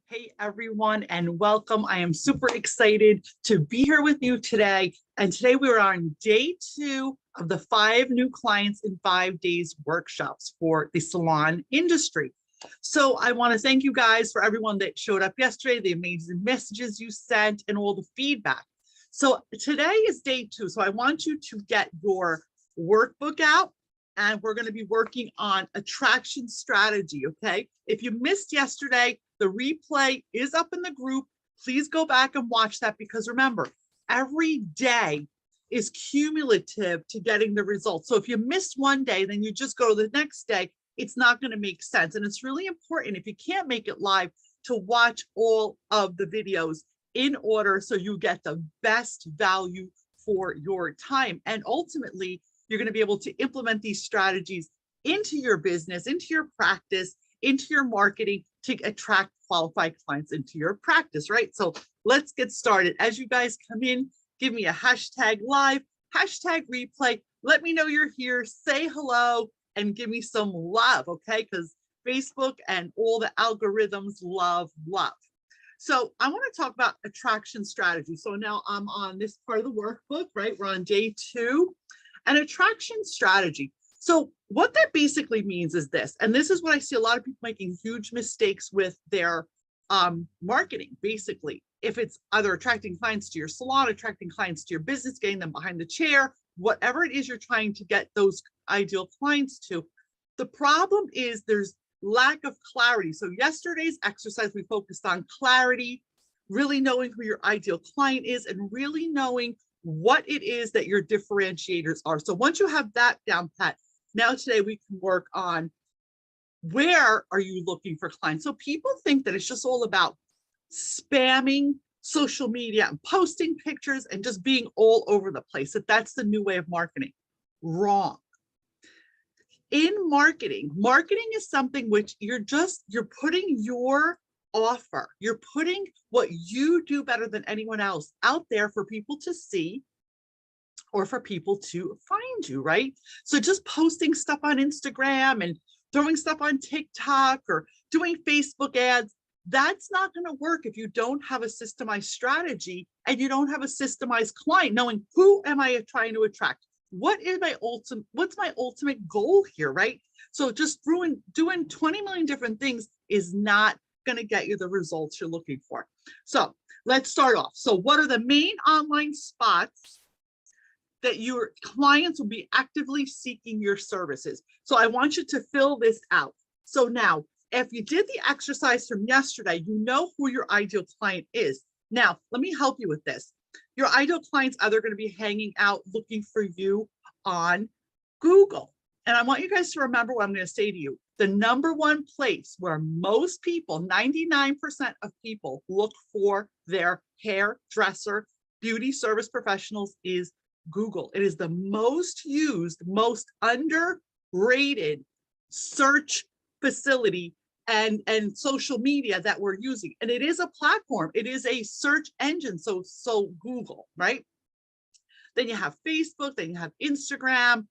Hey everyone, and welcome. I am super excited to be here with you today. And today we are on day 2 of the 5 new clients in 5 days workshops for the salon industry. So I want to thank you guys for everyone that showed up yesterday, the amazing messages you sent, and all the feedback. So today is day 2. So I want you to get your workbook out, and we're going to be working on attraction strategy. Okay. If you missed yesterday, the replay is up in the group. Please go back and watch that, because remember, every day is cumulative to getting the results. So if you missed one day, then you just go to the next day. It's not going to make sense. And it's really important, if you can't make it live, to watch all of the videos in order so you get the best value for your time. And ultimately, you're going to be able to implement these strategies into your business, into your practice, into your marketing to attract qualified clients into your practice, right? So let's get started. As you guys come in, give me a hashtag live, hashtag replay. Let me know you're here, say hello, and give me some love, okay? Because Facebook and all the algorithms love. So I want to talk about attraction strategy. So now I'm on this part of the workbook, right? We're on day 2. An attraction strategy. So what that basically means is this, and this is what I see a lot of people making huge mistakes with their marketing. Basically, if it's either attracting clients to your salon, attracting clients to your business, getting them behind the chair, whatever it is you're trying to get those ideal clients to, the problem is there's lack of clarity. So yesterday's exercise, we focused on clarity, really knowing who your ideal client is, and really knowing what it is that your differentiators are. So once you have that down pat, now today we can work on where are you looking for clients. So people think that it's just all about spamming social media and posting pictures and just being all over the place, that that's the new way of marketing. Wrong. In marketing is something which you're putting your offer, you're putting what you do better than anyone else out there for people to see or for people to find you, right? So just posting stuff on Instagram and throwing stuff on TikTok or doing Facebook ads, that's not going to work if you don't have a systemized strategy and you don't have a systemized client, knowing who am I trying to attract? What's my ultimate goal here, right? So just doing 20 million different things is not going to get you the results you're looking for. So let's start off. So what are the main online spots that your clients will be actively seeking your services? So I want you to fill this out. So now, if you did the exercise from yesterday, you know who your ideal client is. Now, let me help you with this. Your ideal clients are either going to be hanging out looking for you on Google. And I want you guys to remember what I'm going to say to you. The number one place where most people, 99% of people, look for their hairdresser, beauty service professionals is Google. It is the most used, most underrated search facility and social media that we're using. And it is a platform. It is a search engine. So Google, right? Then you have Facebook, then you have Instagram.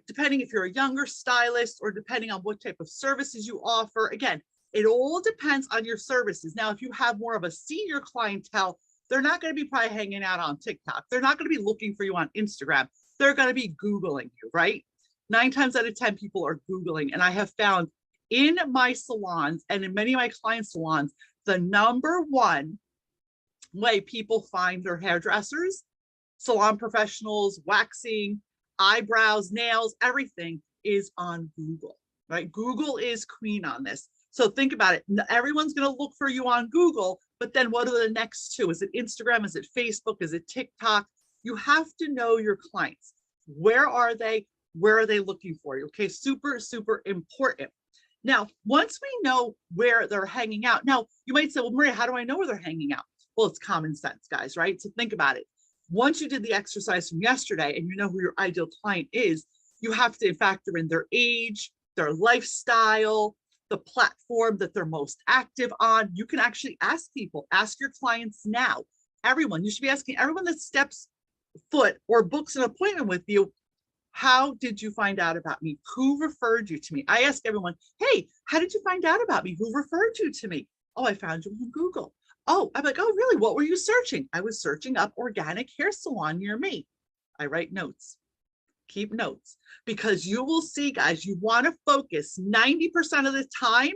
Depending if you're a younger stylist or depending on what type of services you offer. Again, it all depends on your services. Now, if you have more of a senior clientele, they're not going to be probably hanging out on TikTok. They're not going to be looking for you on Instagram. They're going to be Googling you, right? 9 times out of 10 people are Googling. And I have found in my salons and in many of my client salons, the number one way people find their hairdressers, salon professionals, waxing, eyebrows, nails, everything is on Google, right? Google is queen on this. So think about it. Everyone's going to look for you on Google, but then what are the next 2? Is it Instagram? Is it Facebook? Is it TikTok? You have to know your clients. Where are they? Where are they looking for you? Okay, super, super important. Now, once we know where they're hanging out, now you might say, well, Maria, how do I know where they're hanging out? Well, it's common sense, guys, right? So think about it. Once you did the exercise from yesterday and you know who your ideal client is, you have to factor in their age, their lifestyle, the platform that they're most active on. You can actually ask people, ask your clients now. Everyone, you should be asking everyone that steps foot or books an appointment with you, how did you find out about me? Who referred you to me? I ask everyone, hey, how did you find out about me? Who referred you to me? Oh, I found you on Google. Oh, I'm like, oh, really? What were you searching? I was searching up organic hair salon near me. I write notes. Keep notes, because you will see, guys, you want to focus 90% of the time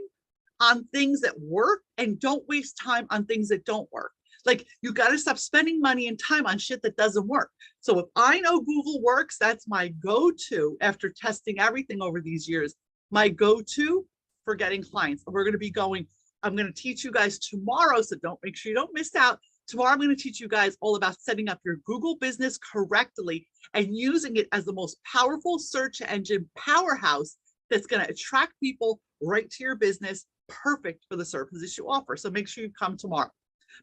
on things that work and don't waste time on things that don't work. Like, you got to stop spending money and time on shit that doesn't work. So if I know Google works, that's my go-to after testing everything over these years, my go-to for getting clients. We're going to be going, I'm going to teach you guys tomorrow, so make sure you don't miss out. Tomorrow, I'm going to teach you guys all about setting up your Google business correctly and using it as the most powerful search engine powerhouse that's going to attract people right to your business, perfect for the services you offer. So make sure you come tomorrow.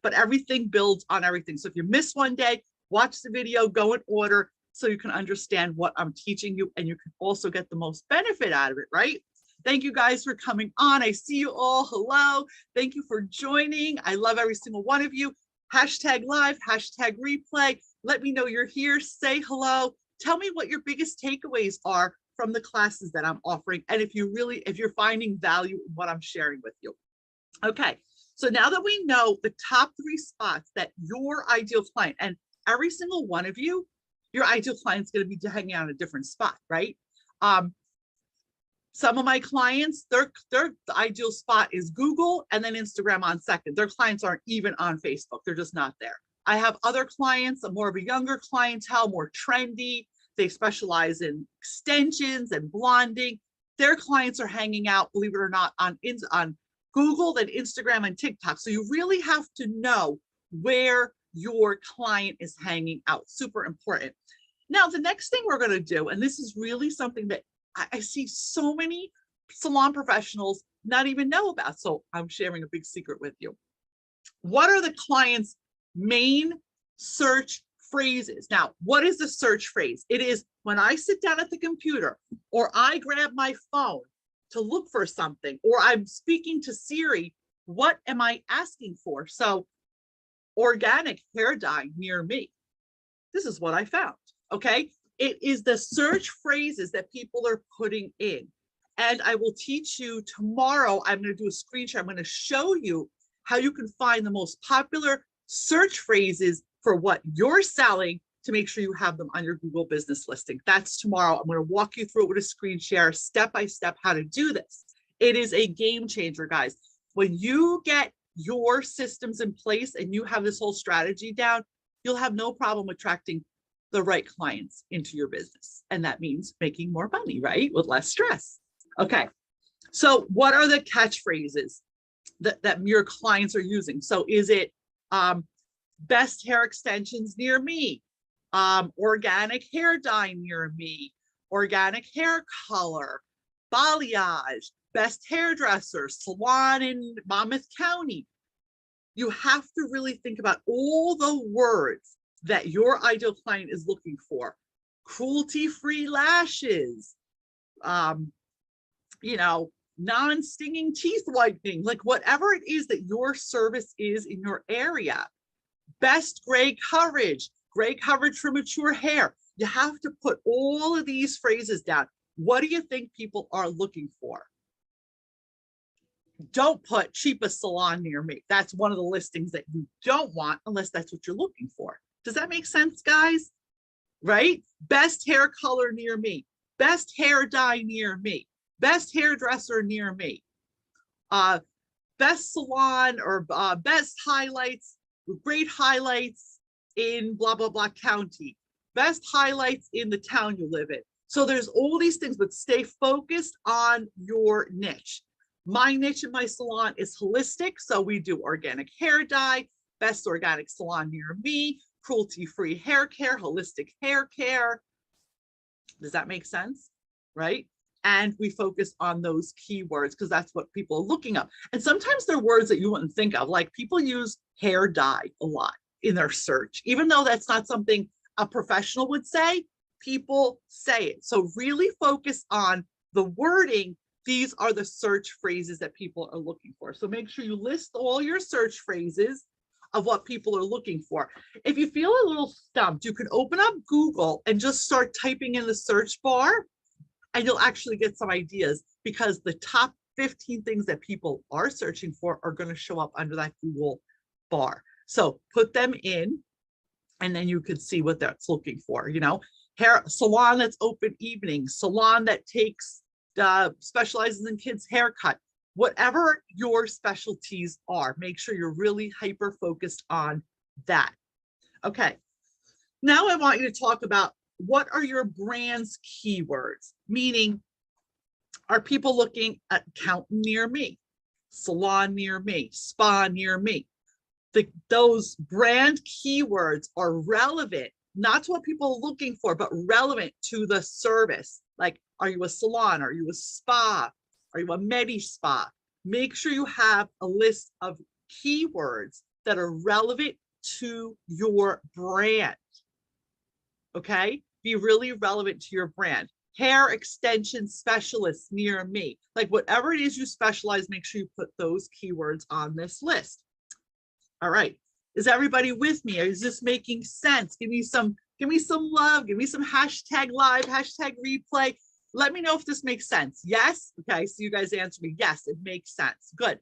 But everything builds on everything. So if you miss one day, watch the video, go in order so you can understand what I'm teaching you, and you can also get the most benefit out of it, right? Thank you guys for coming on. I see you all. Hello. Thank you for joining. I love every single one of you. Hashtag live, hashtag replay. Let me know you're here. Say hello. Tell me what your biggest takeaways are from the classes that I'm offering, and if you're finding value in what I'm sharing with you. Okay, so now that we know the top 3 spots that your ideal client, and every single one of you, your ideal client is going to be hanging out in a different spot, right? Some of my clients, their ideal spot is Google and then Instagram on second. Their clients aren't even on Facebook. They're just not there. I have other clients, more of a younger clientele, more trendy. They specialize in extensions and blonding. Their clients are hanging out, believe it or not, on Google, then Instagram and TikTok. So you really have to know where your client is hanging out. Super important. Now, the next thing we're going to do, and this is really something that I see so many salon professionals not even know about. So I'm sharing a big secret with you. What are the client's main search phrases? Now, what is the search phrase? It is when I sit down at the computer, or I grab my phone to look for something, or I'm speaking to Siri, what am I asking for? So organic hair dye near me. This is what I found. Okay. It is the search phrases that people are putting in. And I will teach you tomorrow. I'm going to do a screen share. I'm going to show you how you can find the most popular search phrases for what you're selling to make sure you have them on your Google business listing. That's tomorrow. I'm going to walk you through it with a screen share, step by step, how to do this. It is a game changer, guys. When you get your systems in place and you have this whole strategy down, you'll have no problem attracting the right clients into your business. And that means making more money, right? With less stress. Okay. So what are the catchphrases that your clients are using? So is it best hair extensions near me? Organic hair dye near me? Organic hair color? Balayage? Best hairdresser? Salon in Monmouth County? You have to really think about all the words that your ideal client is looking for. Cruelty-free lashes, non-stinging teeth whitening, like whatever it is that your service is in your area. Best gray coverage for mature hair. You have to put all of these phrases down. What do you think people are looking for? Don't put cheapest salon near me. That's one of the listings that you don't want unless that's what you're looking for. Does that make sense, guys? Right? Best hair color near me. Best hair dye near me. Best hairdresser near me. Best salon or best highlights, great highlights in blah, blah, blah county. Best highlights in the town you live in. So there's all these things, but stay focused on your niche. My niche in my salon is holistic. So we do organic hair dye, best organic salon near me, cruelty-free hair care, holistic hair care. Does that make sense? Right? And we focus on those keywords because that's what people are looking up. And sometimes they're words that you wouldn't think of, like people use hair dye a lot in their search, even though that's not something a professional would say, people say it. So really focus on the wording. These are the search phrases that people are looking for. So make sure you list all your search phrases of what people are looking for. If you feel a little stumped, you can open up Google and just start typing in the search bar, and you'll actually get some ideas, because the top 15 things that people are searching for are going to show up under that Google bar. So put them in, and then you could see what that's looking for. You know, hair salon that's open evenings, salon that takes specializes in kids haircut, whatever your specialties are, make sure you're really hyper focused on that. Okay, now I want you to talk about what are your brand's keywords, meaning are people looking at accountant near me, salon near me, spa near me? Those brand keywords are relevant, not to what people are looking for, but relevant to the service. Like, are you a salon? Are you a spa? Are you a medi spa? Make sure you have a list of keywords that are relevant to your brand. Okay? Be really relevant to your brand. Hair extension specialist near me. Like, whatever it is you specialize, make sure you put those keywords on this list. All right. Is everybody with me? Is this making sense? Give me some love. Give me some hashtag live, hashtag replay. Let me know if this makes sense. Yes? Okay, so you guys answer me. Yes, it makes sense. Good.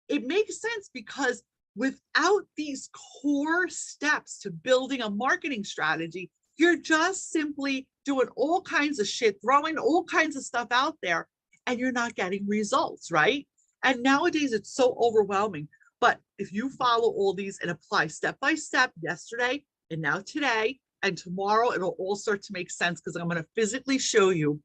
It makes sense because without these core steps to building a marketing strategy, you're just simply doing all kinds of shit, throwing all kinds of stuff out there, and you're not getting results, right? And nowadays it's so overwhelming. But if you follow all these and apply step by step, yesterday and now today and tomorrow, it'll all start to make sense, because I'm going to physically show you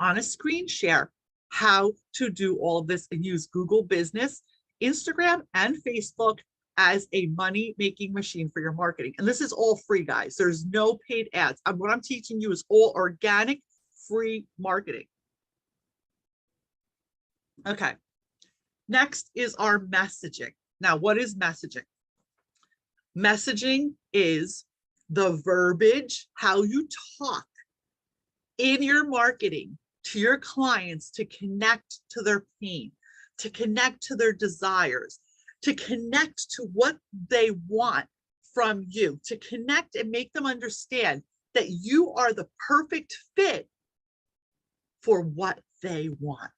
on a screen share how to do all of this and use Google Business, Instagram, and Facebook as a money-making machine for your marketing. And this is all free, guys. There's no paid ads. What I'm teaching you is all organic, free marketing. Okay. Next is our messaging. Now, what is messaging? Messaging is the verbiage, how you talk in your marketing to your clients to connect to their pain, to connect to their desires, to connect to what they want from you, to connect and make them understand that you are the perfect fit for what they want.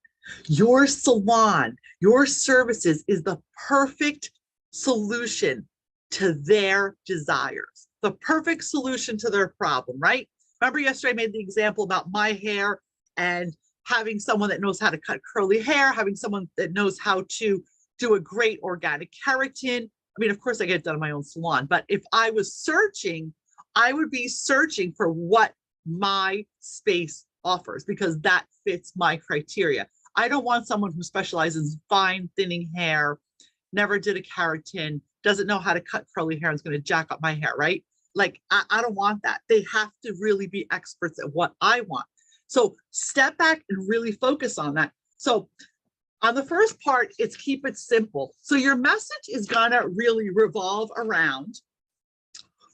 Your salon, your services is the perfect solution to their desires, the perfect solution to their problem, right? Remember yesterday I made the example about my hair and having someone that knows how to cut curly hair, having someone that knows how to do a great organic keratin. I mean, of course I get it done in my own salon, but if I was searching, I would be searching for what my space offers, because that fits my criteria. I don't want someone who specializes in fine thinning hair, never did a keratin, doesn't know how to cut curly hair, and is going to jack up my hair, right? Like, I don't want that. They have to really be experts at what I want. So step back and really focus on that. So on the first part, it's keep it simple. So your message is going to really revolve around,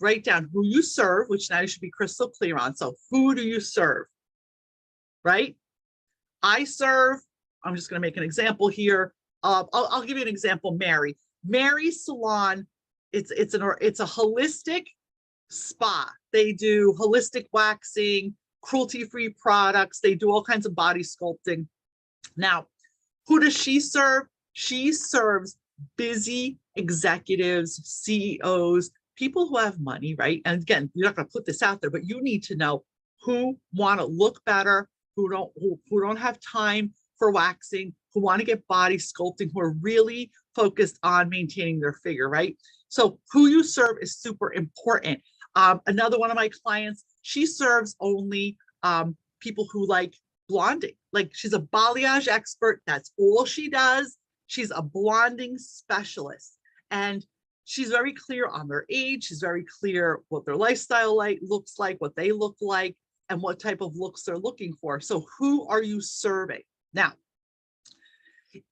write down who you serve, which now you should be crystal clear on. So who do you serve, right? I serve, I'm just going to make an example here. I'll give you an example, Mary. Mary's Salon, it's a holistic spa. They do holistic waxing, cruelty-free products. They do all kinds of body sculpting. Now, who does she serve? She serves busy executives, CEOs, people who have money, right? And again, you're not going to put this out there, but you need to know who want to look better, who don't have time for waxing, who want to get body sculpting, who are really focused on maintaining their figure, right? So who you serve is super important. Another one of my clients, she serves only people who like blonding. Like, she's a balayage expert. That's all she does. She's a blonding specialist. And she's very clear on their age. She's very clear what their lifestyle looks like, what they look like, and what type of looks they're looking for. So who are you serving? Now,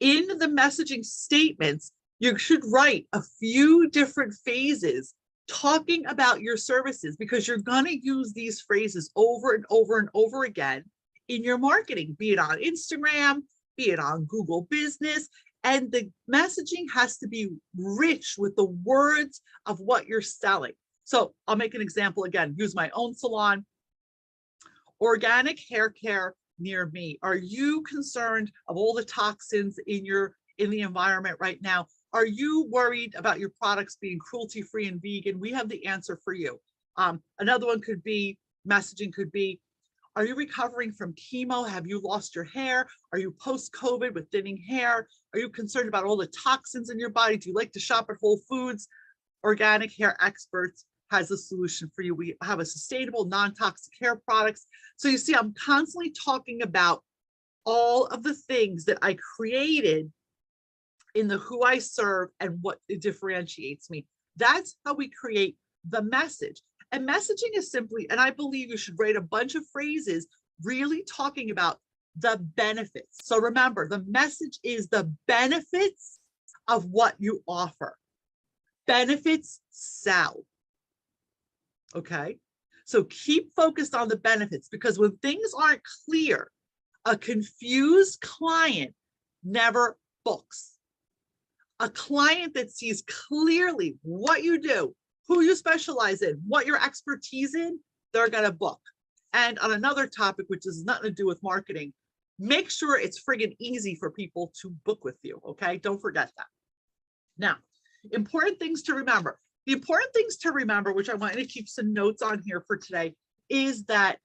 in the messaging statements, you should write a few different phases talking about your services, because you're going to use these phrases over and over and over again in your marketing, be it on Instagram, be it on Google Business. And the messaging has to be rich with the words of what you're selling. So I'll make an example again, use my own salon. Organic hair care near me? Are you concerned of all the toxins in the environment right now? Are you worried about your products being cruelty-free and vegan? We have the answer for you. Another one could be, messaging could be, are you recovering from chemo? Have you lost your hair? Are you post-COVID with thinning hair? Are you concerned about all the toxins in your body? Do you like to shop at Whole Foods? Organic Hair Experts has a solution for you. We have a sustainable, non-toxic hair products. So you see, I'm constantly talking about all of the things that I created in the who I serve and what differentiates me. That's how we create the message. And messaging is simply, and I believe you should write a bunch of phrases really talking about the benefits. So remember, the message is the benefits of what you offer. Benefits sell. Okay? So keep focused on the benefits, because when things aren't clear, a confused client never books. A client that sees clearly what you do, who you specialize in, what your expertise in, they're going to book. And on another topic, which has nothing to do with marketing, make sure it's friggin' easy for people to book with you. Okay, don't forget that. Now, important things to remember. The important things to remember, which I want you to keep some notes on here for today, is that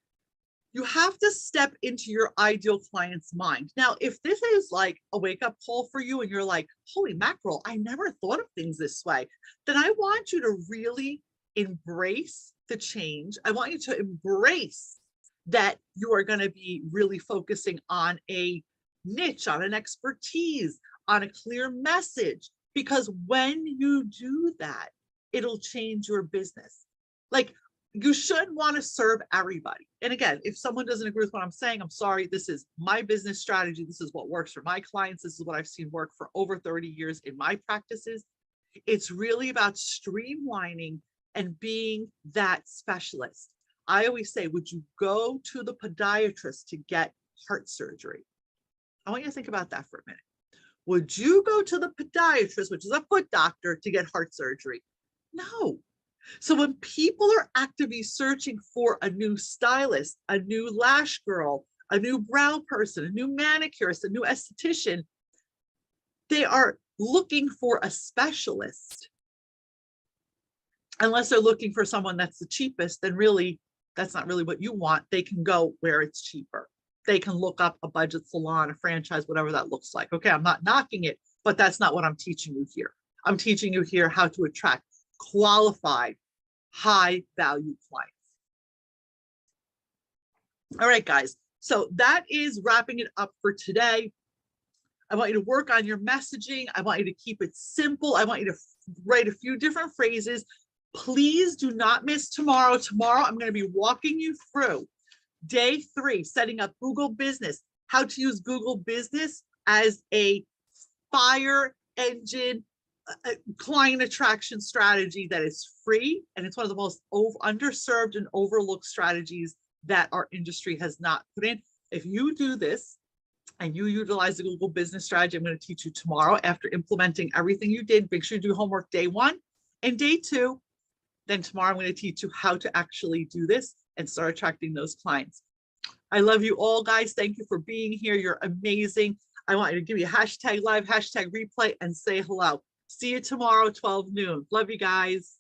you have to step into your ideal client's mind. Now, if this is like a wake-up call for you and you're like, holy mackerel, I never thought of things this way, then I want you to really embrace the change. I want you to embrace that you are going to be really focusing on a niche, on an expertise, on a clear message, because when you do that, it'll change your business. Like, you should want to serve everybody. And again, if someone doesn't agree with what I'm saying, I'm sorry. This is my business strategy. This is what works for my clients. This is what I've seen work for over 30 years in my practices. It's really about streamlining and being that specialist. I always say, would you go to the podiatrist to get heart surgery? I want you to think about that for a minute. Would you go to the podiatrist, which is a foot doctor, to get heart surgery? No. So when people are actively searching for a new stylist, a new lash girl, a new brow person, a new manicurist, a new esthetician, they are looking for a specialist. Unless they're looking for someone that's the cheapest, then really, that's not really what you want. They can go where it's cheaper. They can look up a budget salon, a franchise, whatever that looks like. Okay, I'm not knocking it, but that's not what I'm teaching you here. I'm teaching you here how to attract qualified, high value clients. All right, guys. So that is wrapping it up for today. I want you to work on your messaging. I want you to keep it simple. I want you to write a few different phrases. Please do not miss tomorrow. Tomorrow, I'm going to be walking you through day 3, setting up Google Business, how to use Google Business as a fire engine client attraction strategy that is free, and it's one of the most underserved and overlooked strategies that our industry has not put in. If you do this and you utilize the Google Business strategy I'm going to teach you tomorrow, after implementing everything you did, make sure you do homework day 1 and day 2. Then tomorrow I'm going to teach you how to actually do this and start attracting those clients. I love you all, guys. Thank you for being here. You're amazing. I want you to give me a hashtag live, hashtag replay, and say hello. See you tomorrow, 12 noon. Love you guys.